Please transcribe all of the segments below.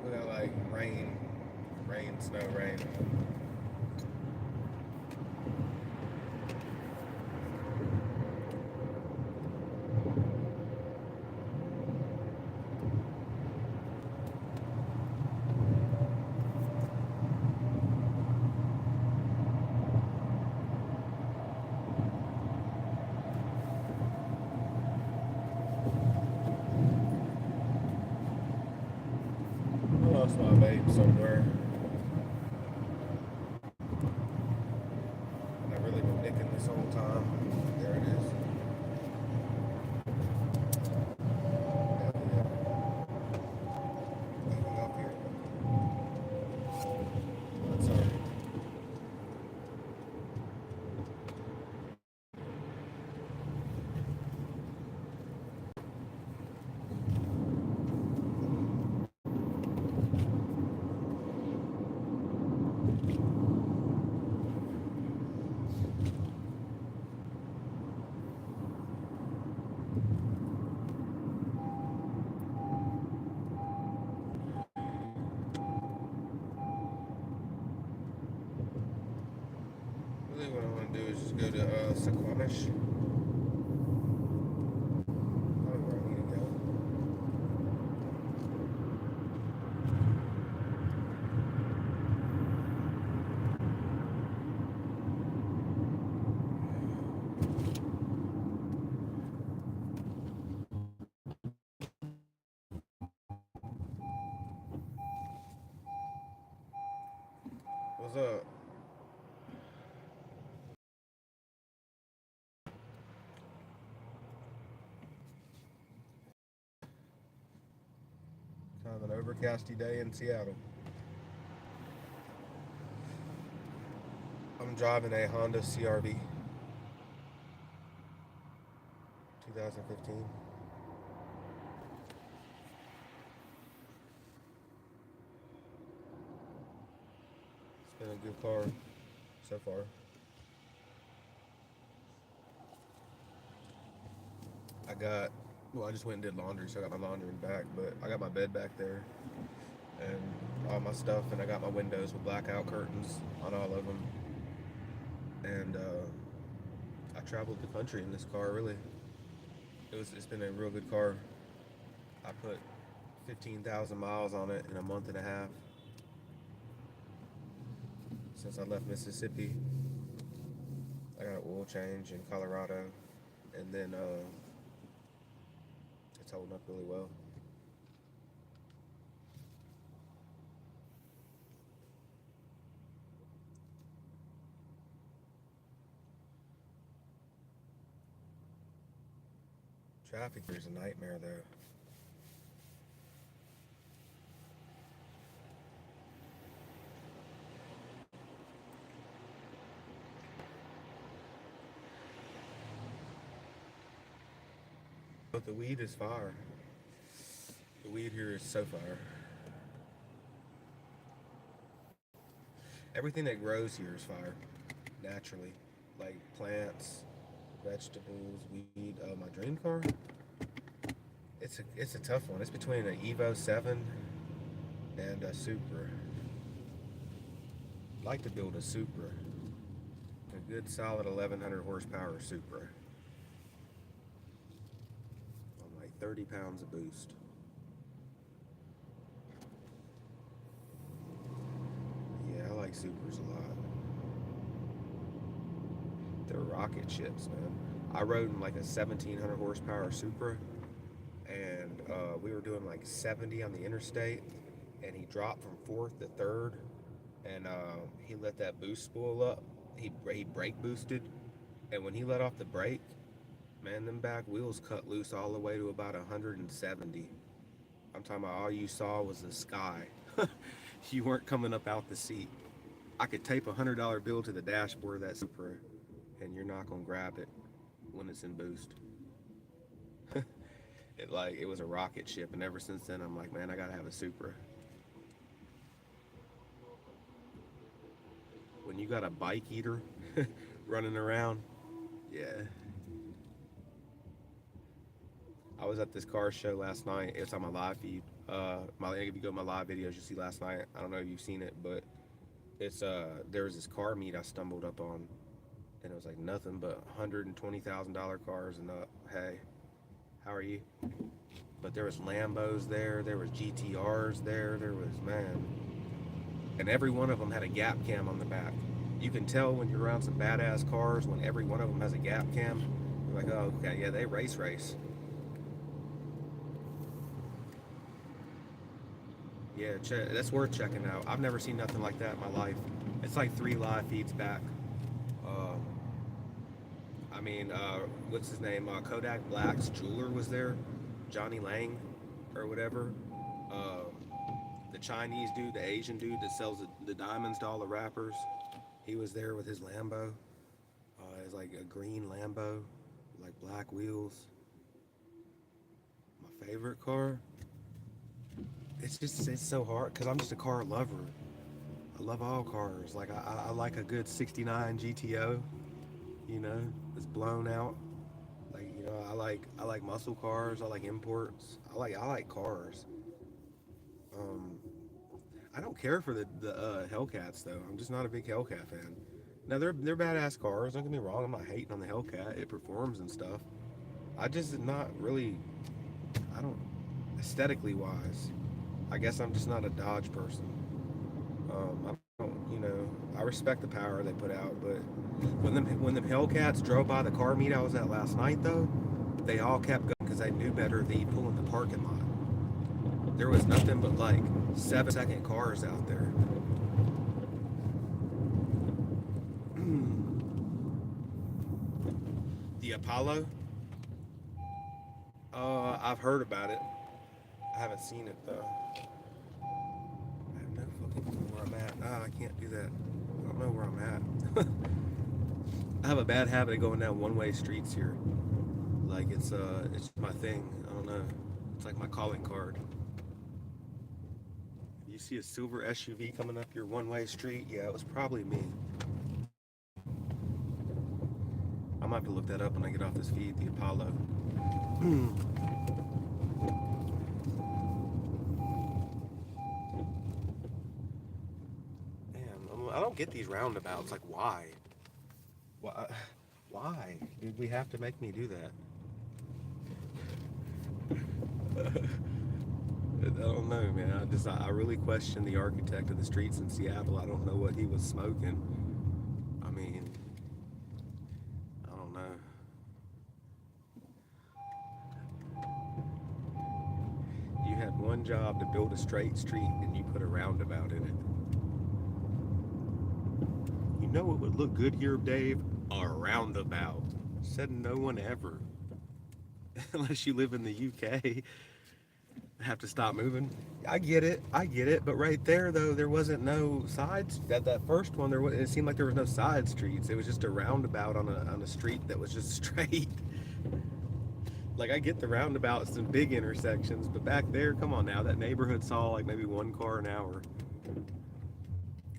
We got like rain, snow, rain. I lost my vape somewhere. And I've really been nicking this whole time. There it is. Hell yeah. Leaving up here. Sorry. Really, what I want to do is just go to Suquamish. Probably where I need to go. What's up? Kind of an overcasty day in Seattle. I'm driving a Honda CRV 2015. It's been a good car so far. I got, well, I just went and did laundry, so I got my laundry in the back, but I got my bed back there and all my stuff, and I got my windows with blackout curtains on all of them. And I traveled the country in this car, really. It's been a real good car. I put 15,000 miles on it in a month and a half since I left Mississippi. I got an oil change in Colorado, and then it's holding up really well. Traffic here is a nightmare, though. But the weed is fire. The weed here is so fire. Everything that grows here is fire, naturally. Like plants, vegetables, weed. My dream car? It's a tough one. It's between an Evo 7 and a Supra. I'd like to build a Supra. A good solid 1100 horsepower Supra. On like 30 pounds of boost. Yeah, I like Supras a lot. They're rocket ships, man. I rode in like a 1700 horsepower Supra, and we were doing like 70 on the interstate, and he dropped from fourth to third and he let that boost spool up. He brake boosted, and when he let off the brake, man, them back wheels cut loose all the way to about 170. I'm talking about all you saw was the sky. You weren't coming up out the seat. I could tape $100 bill to the dashboard of that Supra, and you're not gonna grab it when it's in boost. It was a rocket ship, and ever since then I'm like, man, I gotta have a Supra. When you got a bike eater running around, yeah. I was at this car show last night. It's on my live feed. If you go to my live videos, you see last night. I don't know if you've seen it, but it's there was this car meet I stumbled up on, and it was like nothing but $120,000 cars. And hey, how are you? But there was Lambos there, there was GTRs there, there was, man, and every one of them had a gap cam on the back. You can tell when you're around some badass cars when every one of them has a gap cam. You're like, oh, okay, yeah, they race. Yeah, that's worth checking out. I've never seen nothing like that in my life. It's like 3 live feeds back. Um, I mean, what's his name? Kodak Black's jeweler was there, Johnny Lang, or whatever. Um, the Chinese dude, the Asian dude that sells the diamonds to all the rappers, he was there with his Lambo. It's like a green Lambo, like black wheels. My favorite car. It's so hard because I'm just a car lover. I love all cars. Like I like a good '69 GTO. You know, it's blown out. Like I like muscle cars. I like imports. I like cars. Um, I don't care for the Hellcats though. I'm just not a big Hellcat fan. Now they're badass cars. Don't get me wrong. I'm not hating on the Hellcat. It performs and stuff. I just not really. I don't aesthetically wise. I guess I'm just not a Dodge person. I don't, I respect the power they put out, but when them Hellcats drove by the car meet I was at last night, though, they all kept going because they knew better than pull in the parking lot. There was nothing but like 7-second cars out there. The Apollo, I've heard about it. I haven't seen it though. I have no fucking clue where I'm at. Ah, I can't do that. I don't know where I'm at. I have a bad habit of going down one-way streets here. Like it's my thing. I don't know. It's like my calling card. You see a silver SUV coming up your one-way street? Yeah, it was probably me. I might have to look that up when I get off this feed. The Apollo. Damn, I don't get these roundabouts. Like, why? Why? Why did we have to make me do that? I don't know, man. I really question the architect of the streets in Seattle. I don't know what he was smoking. I mean, I don't know. You had one job to build a straight street, and you put a roundabout in it. You know what would look good here, Dave? A roundabout. Said no one ever. Unless you live in the UK, have to stop moving. I get it. But right there, though, there wasn't no sides. That first one, it seemed like there was no side streets. It was just a roundabout on a street that was just straight. Like I get the roundabouts in big intersections, but back there, come on now, that neighborhood saw like maybe one car an hour.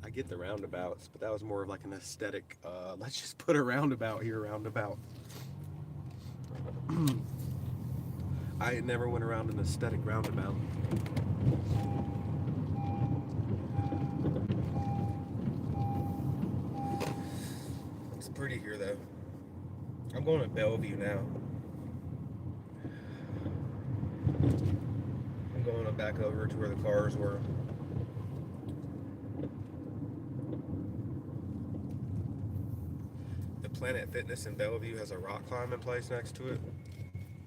I get the roundabouts, but that was more of like an aesthetic. Let's just put a roundabout here, roundabout. I never went around an aesthetic roundabout. It's pretty here though. I'm going to Bellevue now. I'm going back over to where the cars were. The Planet Fitness in Bellevue has a rock climbing place next to it.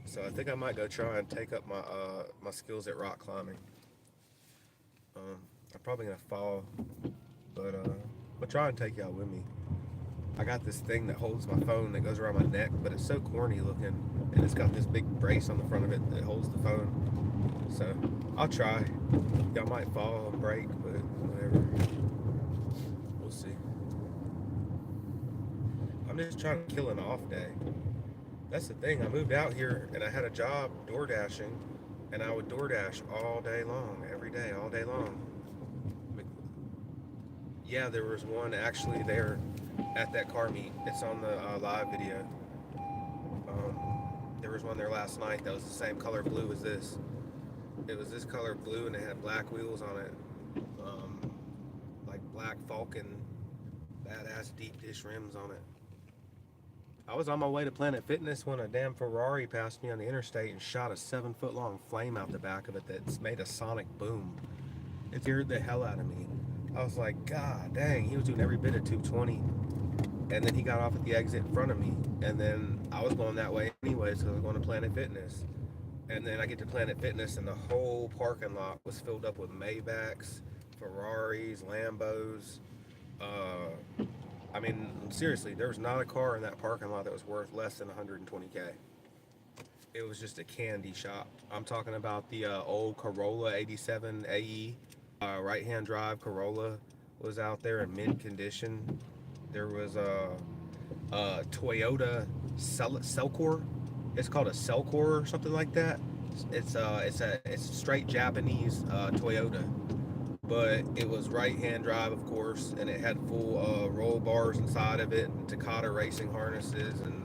So I think I might go try and take up my skills at rock climbing. I'm probably gonna fall But I'll try and take y'all with me. I got this thing that holds my phone that goes around my neck, but it's so corny looking, and it's got this big brace on the front of it that holds the phone. So I'll try. Y'all might fall and break, but whatever. We'll see. I'm just trying to kill an off day. That's the thing. I moved out here and I had a job door dashing, and I would DoorDash all day long, every day, all day long. Yeah, there was one actually there at that car meet. It's on the live video. There was one there last night that was the same color blue as this. It was this color blue and it had black wheels on it, like black Falcon, badass deep dish rims on it. I was on my way to Planet Fitness when a damn Ferrari passed me on the interstate and shot a 7-foot long flame out the back of it that's made a sonic boom. It scared the hell out of me. I was like, God dang, he was doing every bit of 220. And then he got off at the exit in front of me. And then I was going that way anyways because I was going to Planet Fitness. And then I get to Planet Fitness and the whole parking lot was filled up with Maybachs, Ferraris, Lambos. I mean, seriously, there was not a car in that parking lot that was worth less than 120K. It was just a candy shop. I'm talking about the old Corolla 87 AE, right-hand drive Corolla was out there in mint condition. There was a Toyota Cellcore. It's called a Cellcore or something like that. It's straight Japanese Toyota. But it was right-hand drive, of course, and it had full roll bars inside of it, and Takata racing harnesses, and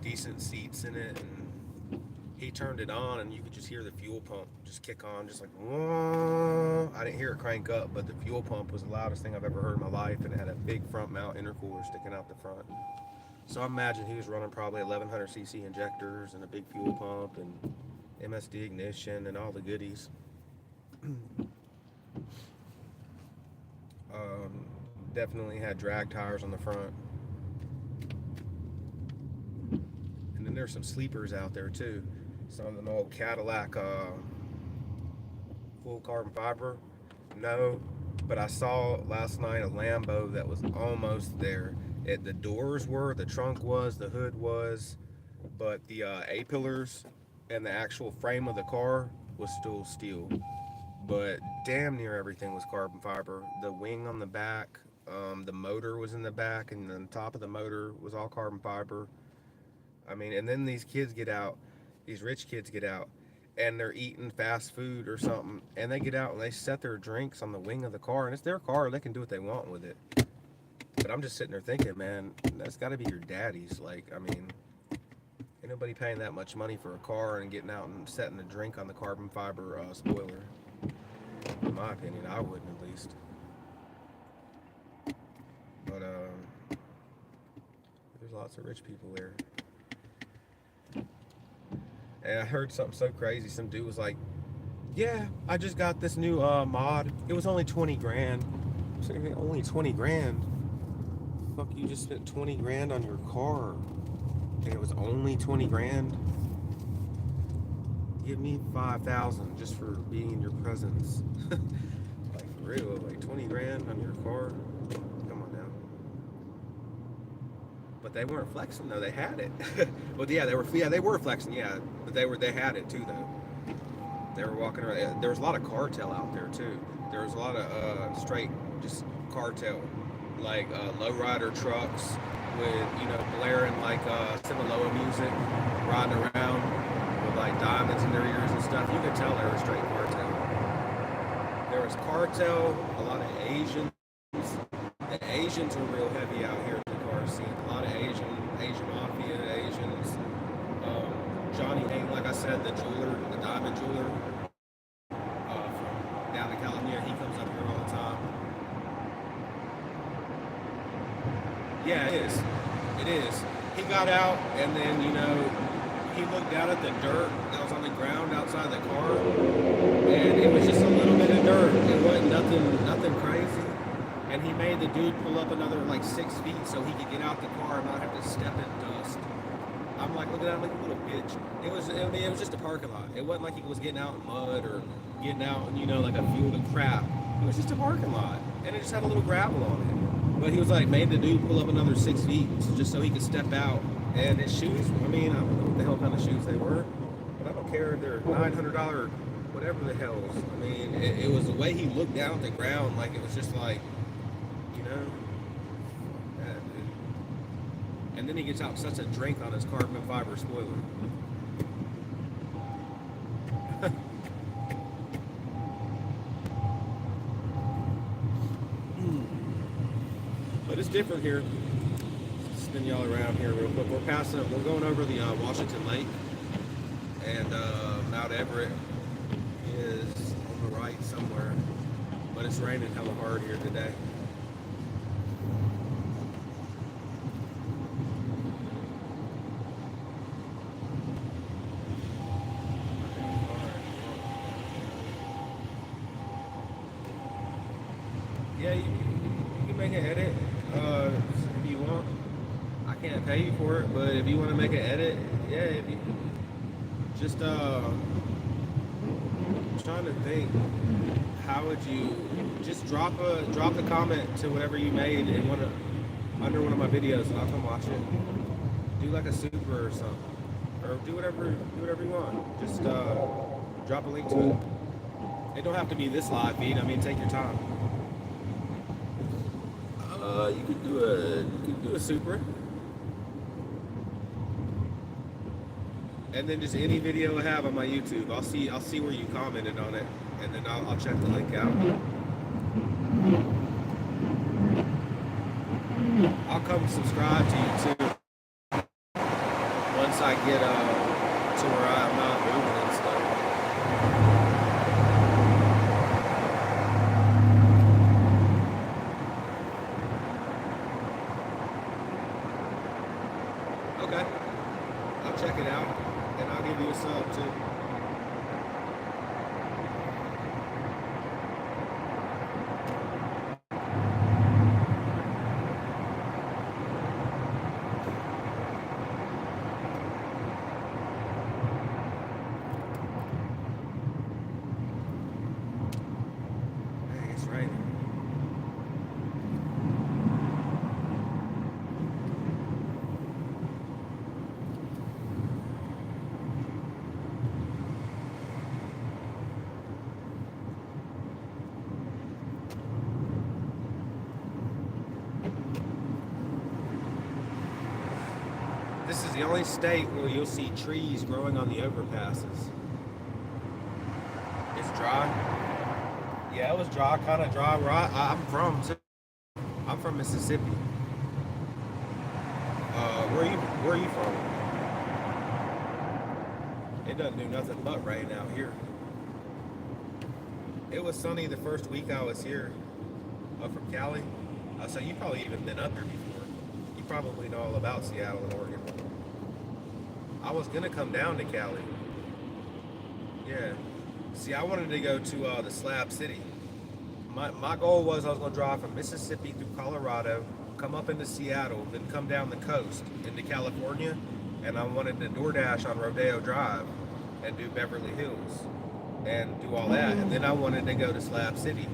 decent seats in it. And he turned it on, and you could just hear the fuel pump just kick on, just like, whoa. I didn't hear it crank up, but the fuel pump was the loudest thing I've ever heard in my life, and it had a big front mount intercooler sticking out the front. So I imagine he was running probably 1100cc injectors and a big fuel pump and MSD ignition and all the goodies. Definitely had drag tires on the front. And then there's some sleepers out there too. Some of an old Cadillac full carbon fiber. No, but I saw last night a Lambo that was almost there. The doors were, the trunk was, the hood was, but the A-pillars and the actual frame of the car was still steel. But damn near everything was carbon fiber. The wing on the back, the motor was in the back, and the top of the motor was all carbon fiber. I mean, and then these kids get out, these rich kids get out, and they're eating fast food or something, and they get out and they set their drinks on the wing of the car, and it's their car, they can do what they want with it. But I'm just sitting there thinking, man, that's got to be your daddy's. Like, I mean, ain't nobody paying that much money for a car and getting out and setting a drink on the carbon fiber spoiler. In my opinion, I wouldn't, at least. But there's lots of rich people there. And I heard something so crazy. Some dude was like, yeah, I just got this new mod. It was only 20 grand. I'm saying, only 20 grand? Fuck, you just spent 20 grand on your car. And it was only 20 grand? Give me 5,000 just for being in your presence. Like, for real, like 20 grand on your car? Come on now. But they weren't flexing though, they had it. Well, yeah, they were flexing, yeah. But they had it too though. They were walking around. There was a lot of cartel out there too. There was a lot of straight just cartel, like lowrider trucks with, you know, blaring like Sinaloa music, riding around with like diamonds in their ears and stuff. You could tell they were straight cartel. There was cartel, a lot of Asians. The Asians are real heavy out here in the car scene. A lot of Asian mafia, Asians. Johnny Nate, like I said, the jeweler, the diamond jeweler, from down in California, he comes up here all the time. Yeah, it is. It is. He got out, and then, you know, he looked down at the dirt that was on the ground outside the car, and it was just a little bit of dirt. It wasn't nothing crazy. And he made the dude pull up another like 6 feet so he could get out the car and not have to step in dust. I'm like looking at him like a little bitch. It was just a parking lot. It wasn't like he was getting out in mud or getting out in, you know, like a field of crap. It was just a parking lot, and it just had a little gravel on it. But he was like, made the dude pull up another 6 feet just so he could step out. And his shoes, I mean, I don't know what the hell kind of shoes they were, but I don't care. They're $900, whatever the hell's. I mean, it was the way he looked down at the ground, like it was just like, you know, that, dude. And then he gets out such a drink on his carbon fiber spoiler. But it's different here. Spin y'all around here real quick. We're going over the Washington Lake, and Mount Everett is on the right somewhere, but it's raining hella hard here today. Yeah, you can make an edit if you want. I can't pay you for it, but if you want to make an edit, yeah. If you just I'm trying to think, how would you just drop the comment to whatever you made in under one of my videos, and I'll come watch it. Do like a super or something, or do whatever you want. Just drop a link to it. It don't have to be this live feed. I mean, take your time. You could do a super, and then just any video I have on my YouTube. I'll see where you commented on it, and then I'll check the link out. I'll come subscribe to you too once I get to where I'm not moving and stuff. Okay, I'll check it out, and I'll give you a sub too. Dang, it's raining. This is the only state where you'll see trees growing on the overpasses. It's dry. Yeah, it was dry, kind of dry. Where I'm from Mississippi. Where are you from? It doesn't do nothing but rain out here. It was sunny the first week I was here, up from Cali. So you probably even been up here before. You probably know all about Seattle and Oregon. I was gonna come down to Cali. Yeah. See, I wanted to go to the Slab City. My goal was I was gonna drive from Mississippi through Colorado, come up into Seattle, then come down the coast into California, and I wanted to DoorDash on Rodeo Drive and do Beverly Hills and do all that. And then I wanted to go to Slab City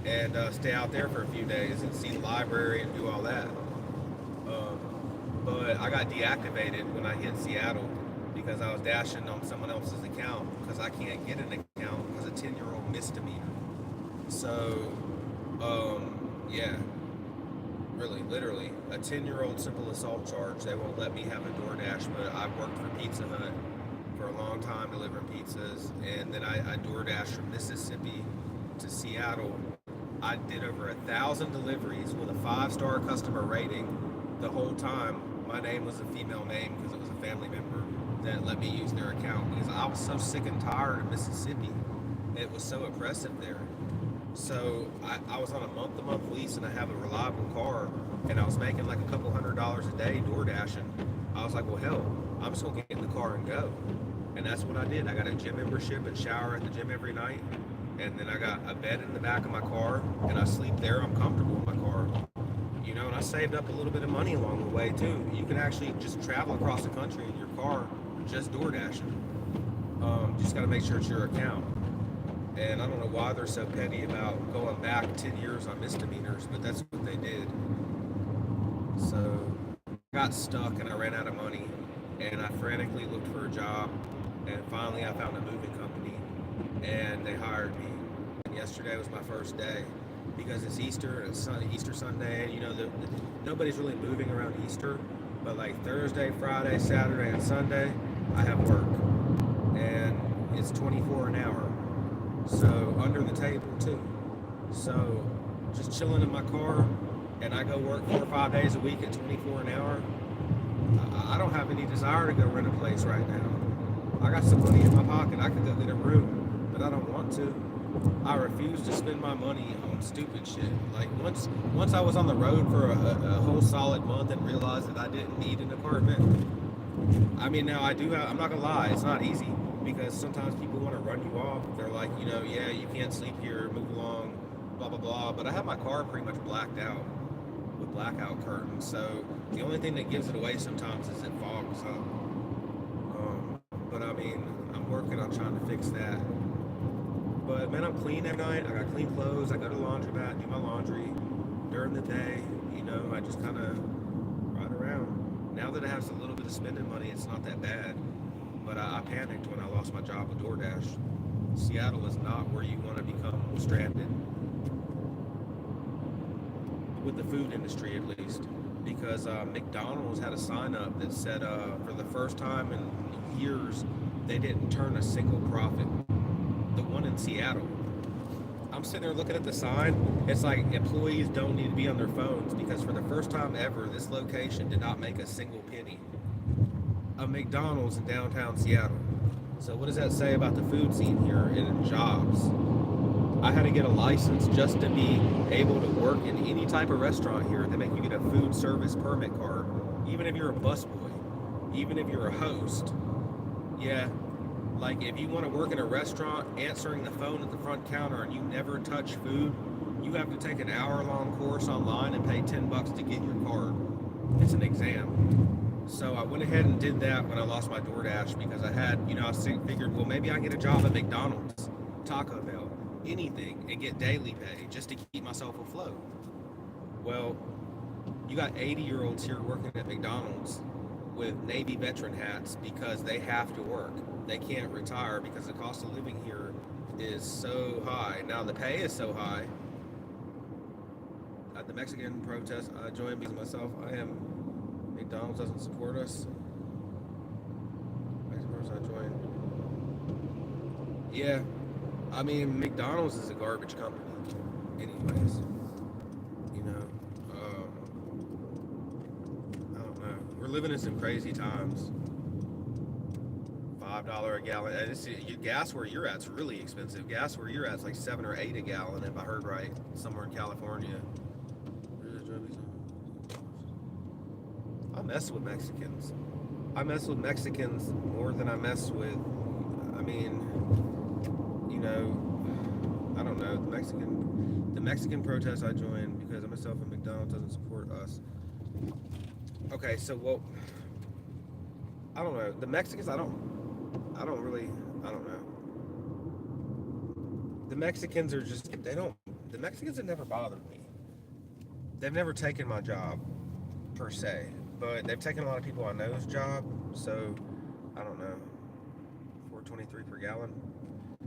and stay out there for a few days and see the library and do all that. But I got deactivated when I hit Seattle because I was dashing on someone else's account because I can't get an account because a 10-year-old misdemeanor. So, yeah, really, literally, a 10-year-old simple assault charge. They won't let me have a DoorDash, but I've worked for Pizza Hut for a long time delivering pizzas, and then I DoorDashed from Mississippi to Seattle. I did over 1,000 deliveries with a 5-star customer rating the whole time. My name was a female name because it was a family member that let me use their account because I was so sick and tired of Mississippi. It was so oppressive there. So I was on a month-to-month lease and I have a reliable car and I was making like a couple $100s a day door dashing. I was like, well, hell, I'm just gonna get in the car and go. And that's what I did. I got a gym membership and shower at the gym every night. And then I got a bed in the back of my car and I sleep there. I'm comfortable in my car. You know, and I saved up a little bit of money along the way too. You can actually just travel across the country in your car just door dashing. Just got to make sure it's your account. And I don't know why they're so petty about going back 10 years on misdemeanors, but that's what they did. So I got stuck and I ran out of money, and I frantically looked for a job, and finally I found a moving company, and they hired me. And yesterday was my first day because it's Easter and it's Easter Sunday, and nobody's really moving around Easter, but like Thursday, Friday, Saturday, and Sunday, I have work, and it's 24 an hour, so under the table too. So just chilling in my car, and I go work 4 or 5 days a week at 24 an hour. I don't have any desire to go rent a place right now. I got some money in my pocket. I could go get a room, but I don't want to. I refuse to spend my money on stupid shit. Like once I was on the road for a whole solid month and realized that I didn't need an apartment. I mean, now I do have. I'm not gonna lie, it's not easy because sometimes people want to run you off. They're like, yeah, you can't sleep here. Move along, blah blah blah. But I have my car pretty much blacked out with blackout curtains. So the only thing that gives it away sometimes is it fogs up. But I mean, I'm working on trying to fix that. But man, I'm clean at night. I got clean clothes. I go to the laundromat, do my laundry. During the day, I just kind of ride around. Now that I have a little bit of spending money, it's not that bad. But I panicked when I lost my job with DoorDash. Seattle is not where you want to become stranded. With the food industry, at least. Because McDonald's had a sign up that said for the first time in years, they didn't turn a single profit. The one in Seattle. I'm sitting there looking at the sign. It's like employees don't need to be on their phones because for the first time ever, this location did not make a single penny. A McDonald's in downtown Seattle. So what does that say about the food scene here and in jobs? I had to get a license just to be able to work in any type of restaurant here. They make you get a food service permit card, even if you're a busboy, even if you're a host. Yeah, like if you want to work in a restaurant, answering the phone at the front counter and you never touch food, you have to take an hour-long course online and pay $10 to get your card. It's an exam. So I went ahead and did that when I lost my DoorDash because I had, I figured, well, maybe I get a job at McDonald's, Taco Bell, anything, and get daily pay just to keep myself afloat. Well, you got 80-year-olds here working at McDonald's with Navy veteran hats because they have to work. They can't retire because the cost of living here is so high. Now the pay is so high. At the Mexican protest I joined because myself, McDonald's doesn't support us. Mexican protest I joined. Yeah, I mean, McDonald's is a garbage company anyways. I don't know. We're living in some crazy times. $5 a gallon. Your gas where you're at's really expensive. Gas where you're at's like 7 or 8 a gallon, if I heard right, somewhere in California. I mess with Mexicans. I mess with Mexicans more than I mess with. I mean, I don't know. The Mexican protest I joined because myself and McDonald's doesn't support us. Okay, so I don't know. The Mexicans, I don't know. The Mexicans are just, the Mexicans have never bothered me. They've never taken my job, per se, but they've taken a lot of people I know's job, so, I don't know, $4.23 per gallon.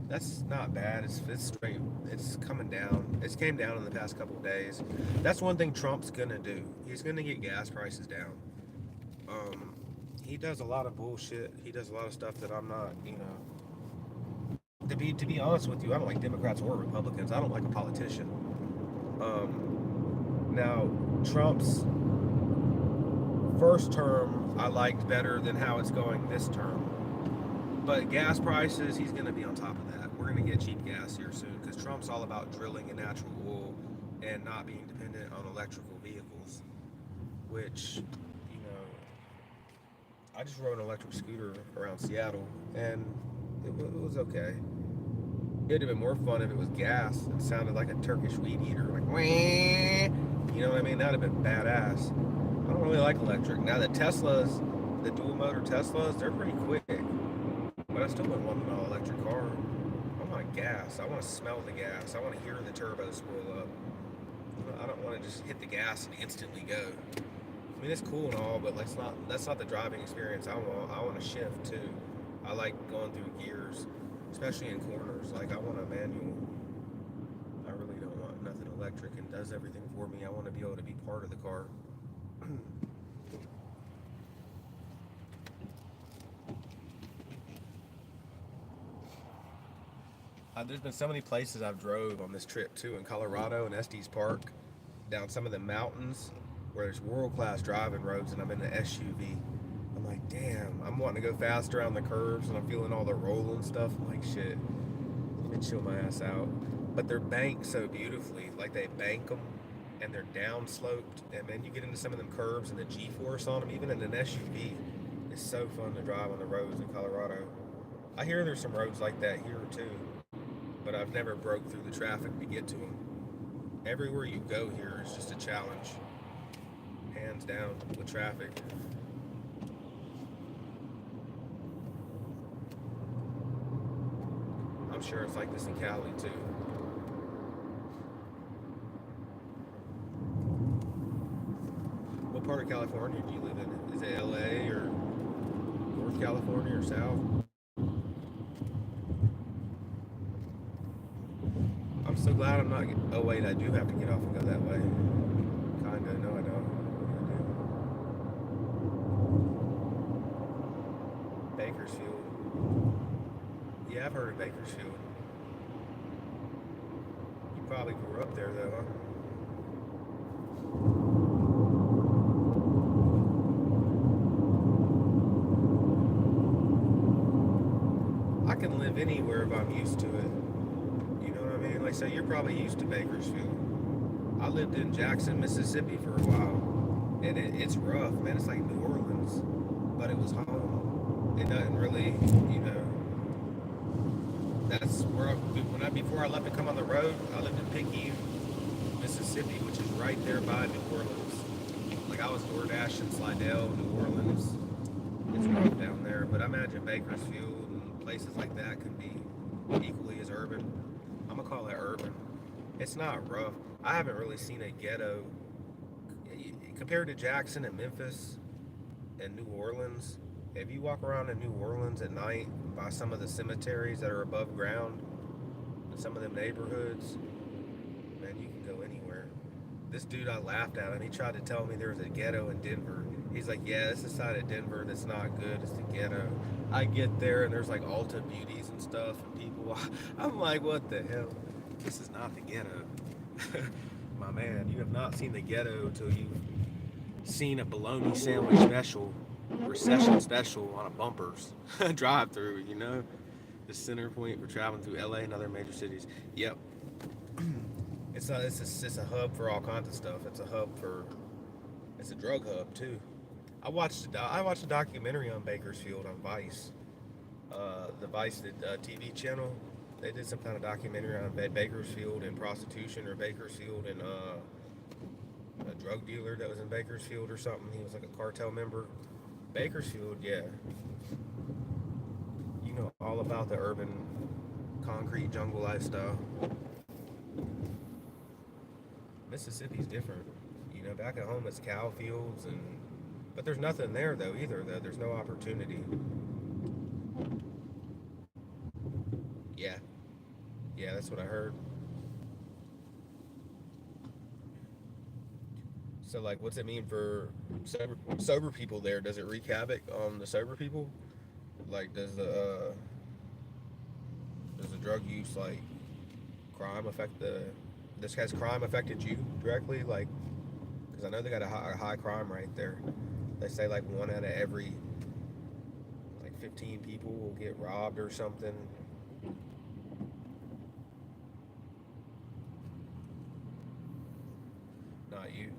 That's not bad. It's straight. It's coming down. It's came down in the past couple of days. That's one thing Trump's gonna do. He's gonna get gas prices down. He does a lot of bullshit. He does a lot of stuff that I'm not, To be honest with you, I don't like Democrats or Republicans. I don't like a politician. Now, Trump's first term I liked better than how it's going this term. But gas prices, he's going to be on top of that. We're going to get cheap gas here soon because Trump's all about drilling in natural oil and not being dependent on electrical vehicles, which, I just rode an electric scooter around Seattle and it was okay. It'd have been more fun if it was gas and sounded like a Turkish weed eater, like, wah! You know what I mean? That would have been badass. I don't really like electric. Now the Teslas, the dual motor Teslas, they're pretty quick. But I still wouldn't want an all-electric car. Oh my want gas. I want to smell the gas. I want to hear the turbo spool up. I don't want to just hit the gas and instantly go. I mean, it's cool and all, but that's not the driving experience I want. I want to shift too. I like going through gears, especially in corners. Like I want a manual. I really don't want nothing electric and does everything for me. I want to be able to be part of the car. There's been so many places I've drove on this trip too, in Colorado and Estes Park, down some of the mountains where there's world-class driving roads, and I'm in the SUV. I'm like, damn, I'm wanting to go faster around the curves, and I'm feeling all the roll and stuff. I'm like, shit, let me chill my ass out. But they're banked so beautifully, like they bank them, and they're down sloped, and then you get into some of them curves and the G-force on them, even in an SUV. It's so fun to drive on the roads in Colorado. I hear there's some roads like that here too, but I've never broke through the traffic to get to them. Everywhere you go here is just a challenge, hands down, with traffic. I'm sure it's like this in Cali too. What part of California do you live in? Is it LA or North California or South? I'm so glad I'm not. Oh wait, I do have to get off and go that way. Kinda. No, I don't. Bakersfield. Yeah, I've heard of Bakersfield. You probably grew up there though, huh? I can live anywhere if I'm used to it. You know what I mean? Like, say you're probably used to Bakersfield. I lived in Jackson, Mississippi for a while, and it's rough, man. It's like New Orleans, but it was home. It doesn't really, you know. That's where when I before I left to come on the road, I lived in Picayune, Mississippi, which is right there by New Orleans. Like I was DoorDash in Slidell, New Orleans. It's rough down there, but I imagine Bakersfield and places like that could be equally as urban. I'm gonna call it urban. It's not rough. I haven't really seen a ghetto compared to Jackson and Memphis and New Orleans. If you walk around in New Orleans at night by some of the cemeteries that are above ground in some of them neighborhoods, man, you can go anywhere. This dude, I laughed at him. He tried to tell me there was a ghetto in Denver. He's like, yeah, it's the side of Denver that's not good. It's the ghetto. I get there and there's like Ulta Beauties and stuff and people. I'm like, what the hell? This is not the ghetto. My man, you have not seen the ghetto until you've seen a bologna sandwich special, recession special on a bumpers drive through, you know? The center point for traveling through LA and other major cities. Yep. It's a hub for all kinds of stuff. It's a drug hub too. I watched a documentary on Bakersfield on Vice. The Vice TV channel. They did some kind of documentary on Bakersfield and prostitution, or Bakersfield and a drug dealer that was in Bakersfield or something. He was like a cartel member. Bakersfield, yeah. You know all about the urban concrete jungle lifestyle. Mississippi's different. You know, back at home it's cow fields but there's nothing there though either though. There's no opportunity. Yeah. Yeah, that's what I heard. So like what's it mean for sober people there? Does it wreak havoc on the sober people? Like does the drug use like crime affect the this has crime affected you directly? Like, because I know they got a high crime rate there. They say like one out of every like 15 people will get robbed or something. Not you.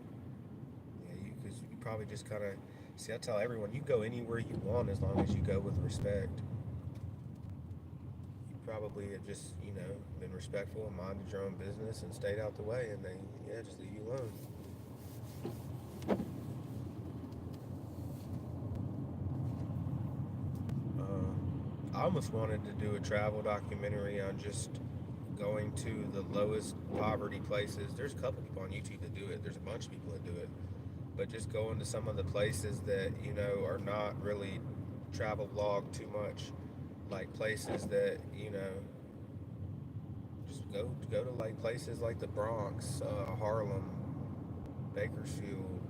Yeah, you because you probably just kind of see. I tell everyone you go anywhere you want as long as you go with respect. You probably have just been respectful and minded your own business and stayed out the way, and they just leave you alone. I almost wanted to do a travel documentary on just going to the lowest poverty places. There's a couple people on YouTube that do it. There's a bunch of people that do it. But just going to some of the places that, are not really travel vlog too much. Like places that, just go to like places like the Bronx, Harlem, Bakersfield,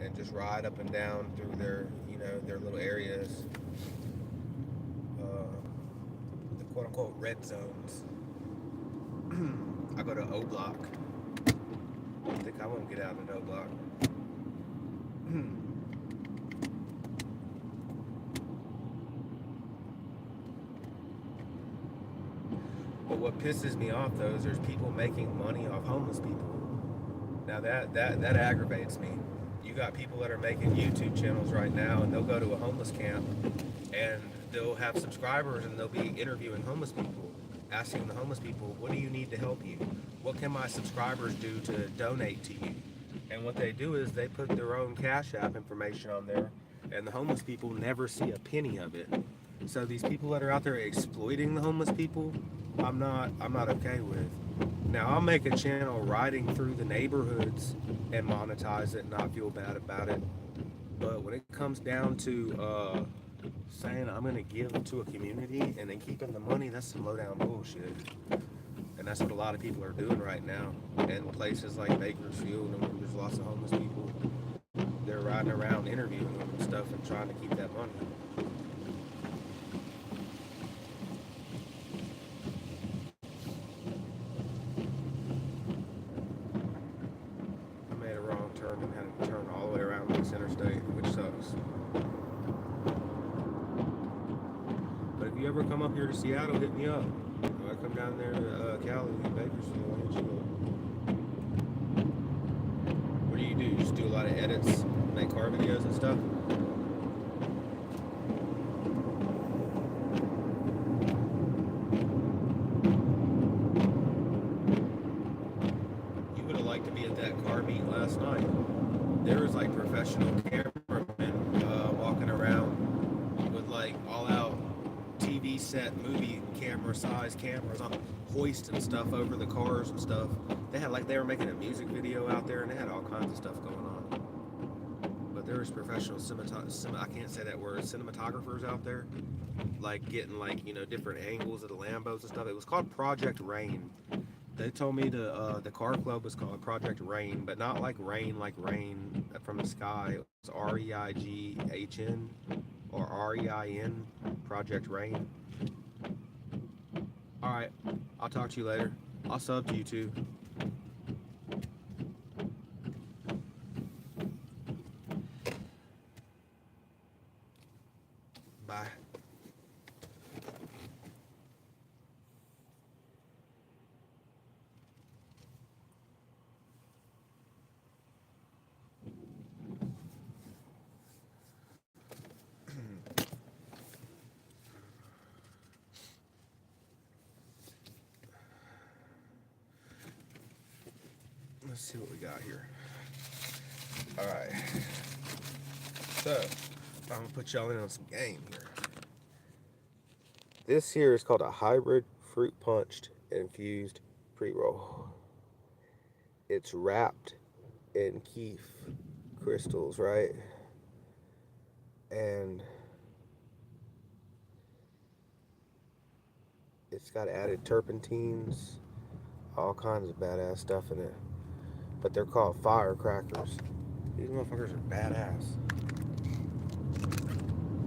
and just ride up and down through their little areas, the quote unquote red zones. I go to O Block. I think I won't get out in O Block. But what pisses me off though is there's people making money off homeless people. Now that aggravates me. You got people that are making YouTube channels right now, and they'll go to a homeless camp, and they'll have subscribers, and they'll be interviewing homeless people, asking the homeless people, "What do you need to help you? What can my subscribers do to donate to you?" And what they do is they put their own Cash App information on there, and the homeless people never see a penny of it. So these people that are out there exploiting the homeless people, I'm not okay with. Now I'll make a channel riding through the neighborhoods and monetize it and not feel bad about it. But when it comes down to saying I'm gonna give to a community and then keeping the money, that's some low down bullshit. And that's what a lot of people are doing right now. In places like Bakersfield, and there's lots of homeless people. They're riding around interviewing them and stuff and trying to keep that money. I made a wrong turn and had to turn all the way around this interstate, which sucks. But if you ever come up here to Seattle, hit me up. If I come down there to Cali, Bakersfield, I'll hit you up. What do? You just do a lot of edits, make car videos and stuff? You would have liked to be at that car meet last night. There was like professional cameramen walking around with like all out TV set, movie camera size cameras on hoist and stuff over the cars and stuff. They were making a music video out there, and they had all kinds of stuff going on. But there was professional I can't say that word, cinematographers out there, like getting like different angles of the Lambos and stuff. It was called Project Rain. They told me the car club was called Project Rain, but not like rain from the sky. It was REIGHN or REIN, Project Rain. Alright, I'll talk to you later. I'll sub to you too. Bye. Let's see what we got here. Alright. So, I'm going to put y'all in on some game here. This here is called a hybrid fruit punched infused pre-roll. It's wrapped in keef crystals, right? And it's got added terpenes, all kinds of badass stuff in it. But they're called firecrackers. These motherfuckers are badass.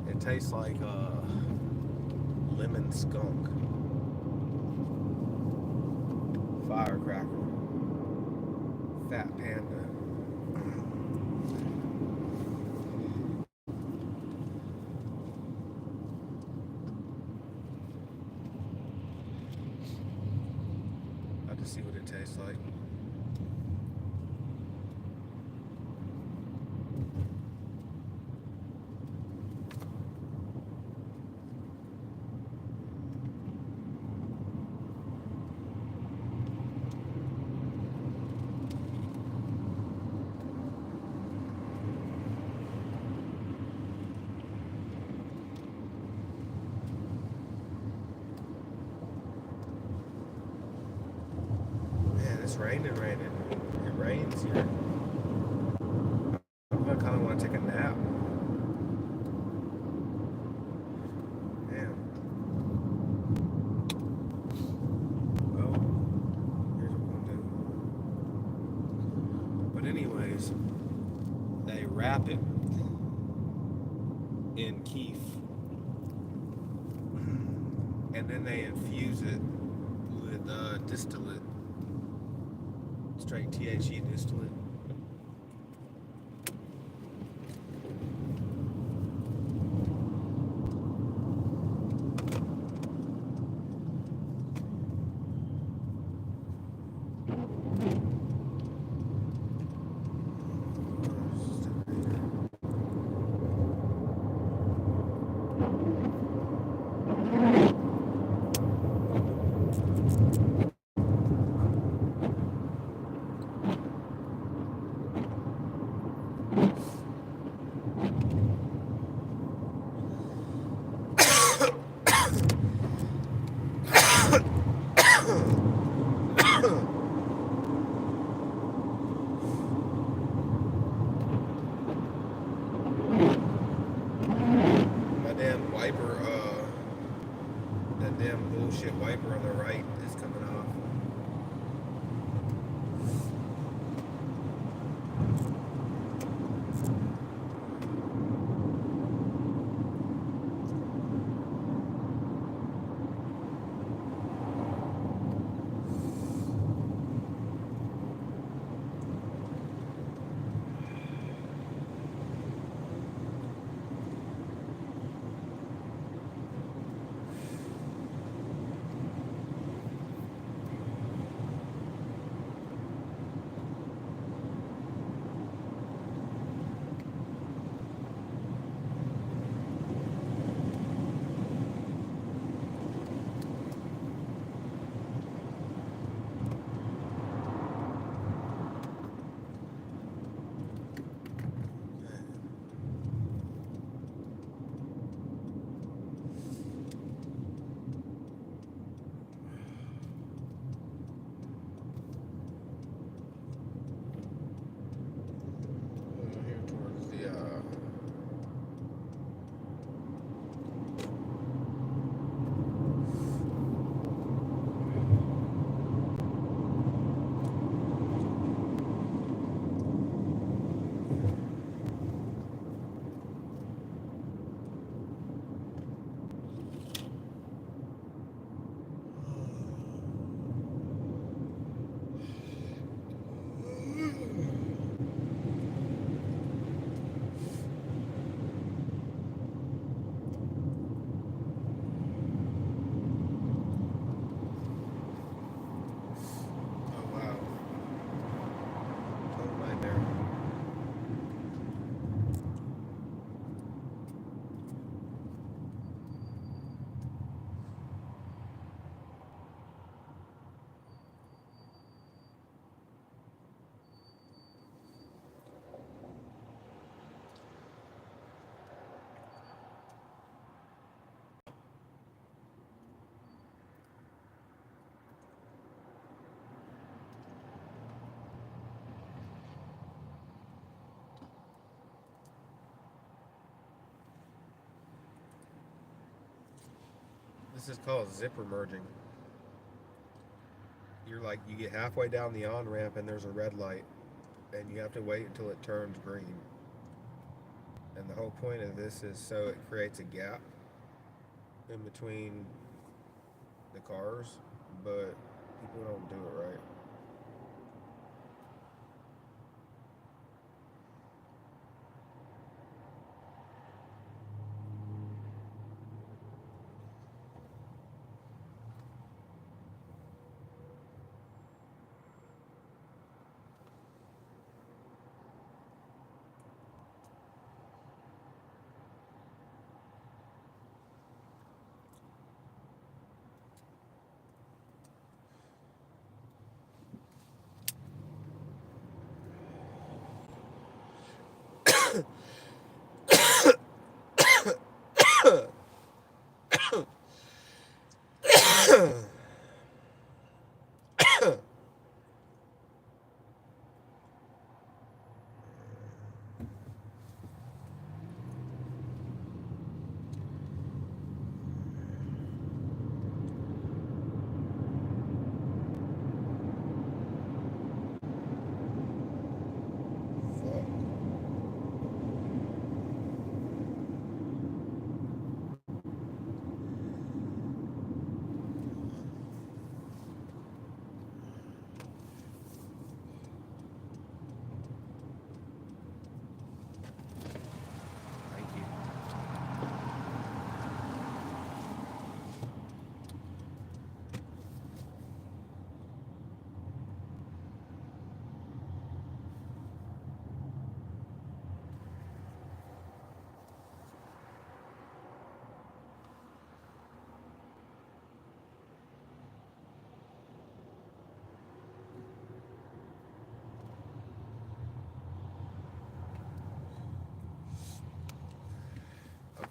It tastes like lemon skunk. Firecracker. Fat Panda. I have to see what it tastes like. it's raining. It rains here. I kind of want to take a nap. Damn. Well, here's what we'll do. But anyways, they wrap it in keef, and then they infuse it with distillate, straight THC distillate. My damn wiper, that damn bullshit wiper on the right is coming off. Here towards the oh wow, total nightmare. This is called zipper merging. You get halfway down the on ramp and there's a red light, and you have to wait until it turns green. And the whole point of this is so it creates a gap in between the cars, but people don't do it right.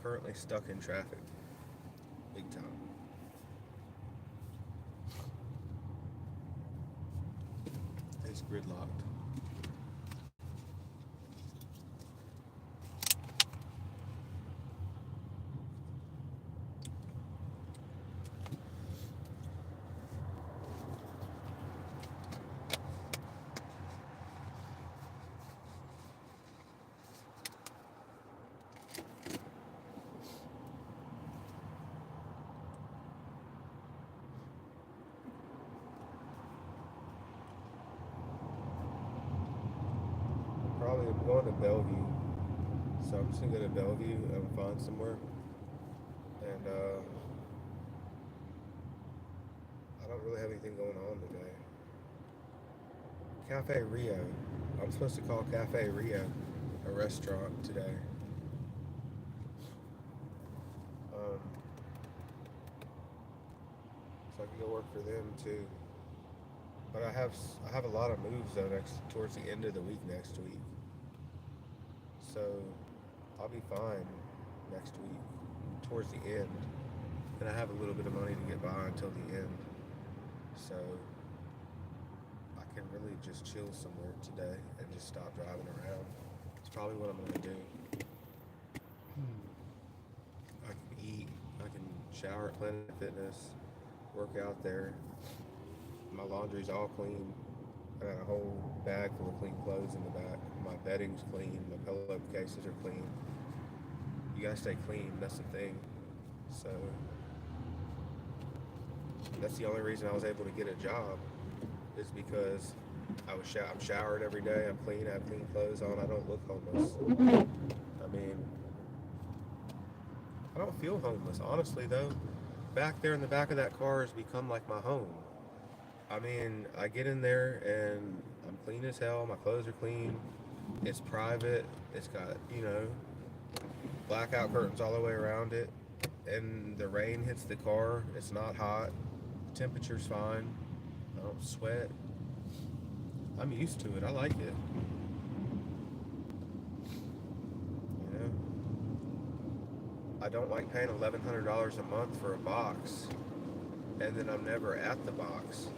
currently stuck in traffic. Big time. It's gridlocked. Probably I'm going to Bellevue. So I'm just gonna go to Bellevue and find somewhere. And I don't really have anything going on today. Cafe Rio. I'm supposed to call Cafe Rio a restaurant today. Um, so I can go work for them too. But I have a lot of moves though next towards the end of the week next week. So I'll be fine next week towards the end. And I have a little bit of money to get by until the end. So I can really just chill somewhere today and just stop driving around. It's probably what I'm gonna do. I can eat, I can shower at Planet Fitness, work out there. My laundry's all clean. I got a whole bag full of clean clothes in the back. My bedding's clean, my pillowcases are clean. You gotta stay clean, that's the thing. So that's the only reason I was able to get a job is because I'm showered every day, I'm clean, I have clean clothes on, I don't look homeless. I mean, I don't feel homeless, honestly though. Back there in the back of that car has become like my home. I mean, I get in there and I'm clean as hell, my clothes are clean, it's private, it's got, blackout curtains all the way around it, and the rain hits the car, it's not hot, the temperature's fine, I don't sweat. I'm used to it, I like it. You know? I don't like paying $1,100 a month for a box, and then I'm never at the box.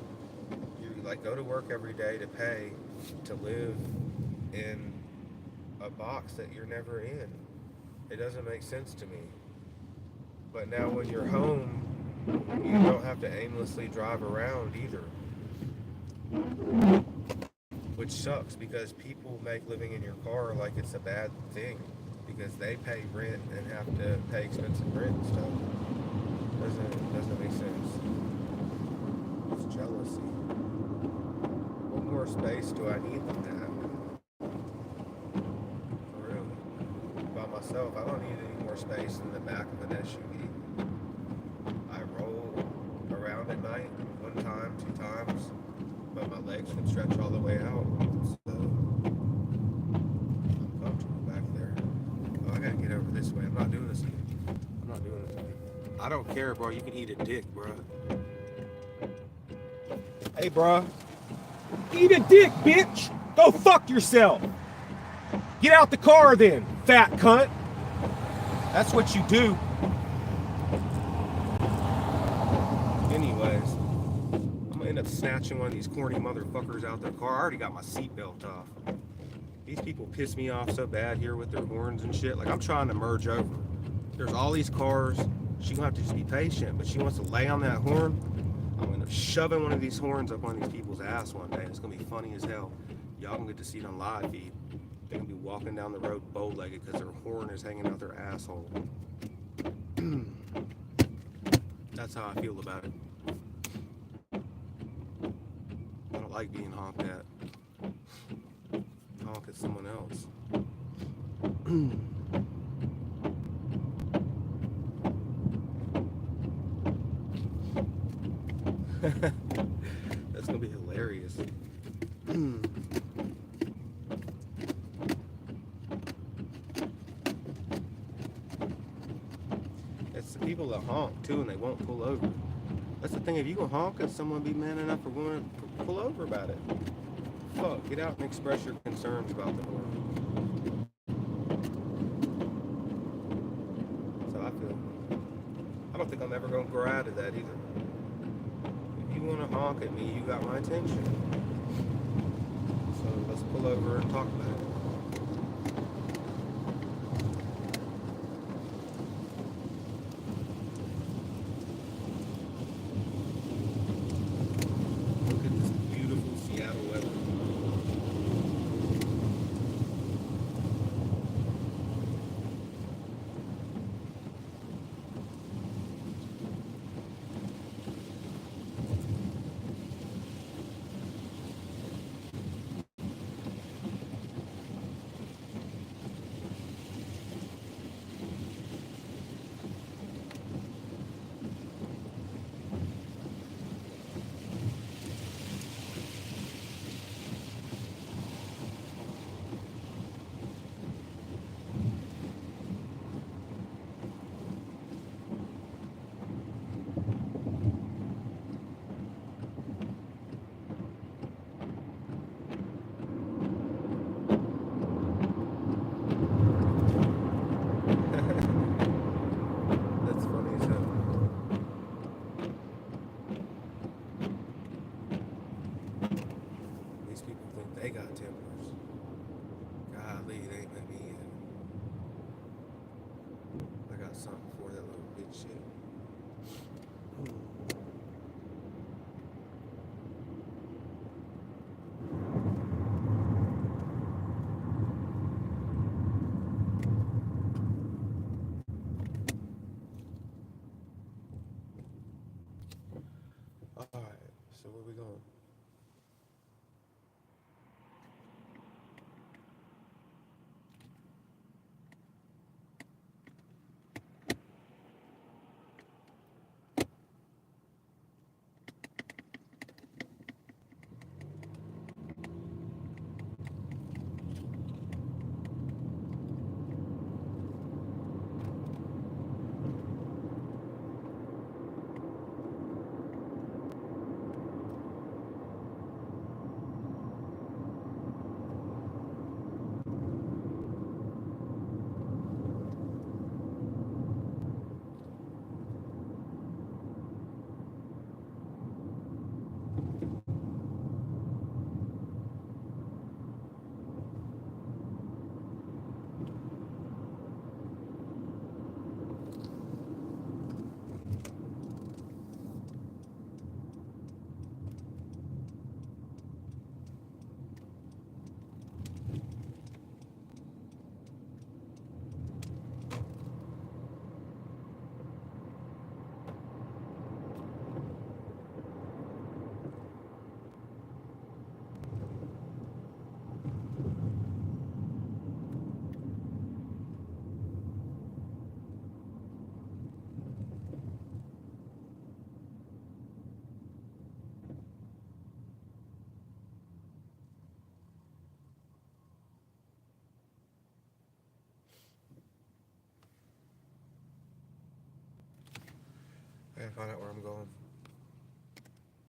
You go to work every day to pay to live in a box that you're never in. It doesn't make sense to me. But now when you're home, you don't have to aimlessly drive around either. Which sucks because people make living in your car like it's a bad thing because they pay rent and have to pay expensive rent and stuff. Doesn't make sense. It's jealousy. What more space do I need than that? For real. By myself, I don't need any more space in the back of an SUV. I roll around at night 1 time, 2 times, but my legs can stretch all the way out. So I'm comfortable back there. Oh, I gotta get over this way. I'm not doing this again. I'm not doing this again. I don't care, bro. You can eat a dick, bro. Hey, bro. Eat a dick, bitch! Go fuck yourself! Get out the car then, fat cunt! That's what you do. Anyways, I'm gonna end up snatching one of these corny motherfuckers out their car. I already got my seatbelt off. These people piss me off so bad here with their horns and shit. Like, I'm trying to merge over. There's all these cars. She's gonna have to just be patient, but she wants to lay on that horn. I'm gonna shove one of these horns up on these people's ass one day. It's gonna be funny as hell. Y'all gonna get to see it on live feed. They're gonna be walking down the road bow-legged because their horn is hanging out their asshole. That's how I feel about it. I don't like being honked at. Honk at someone else. That's gonna be hilarious. It's the people that honk too and they won't pull over. That's the thing, if you can honk at someone, be man enough for women to pull over about it. Fuck, get out and express your concerns about the horn. never gonna grow out of that either. If you wanna honk at me, you got my attention. So let's pull over and talk about it. Look at this beautiful Seattle weather. That's funny as hell. These people think they got Templars. Golly, they ain't let me in. I got something for that little bitch shit. Alright, so where we going? I gotta find out where I'm going.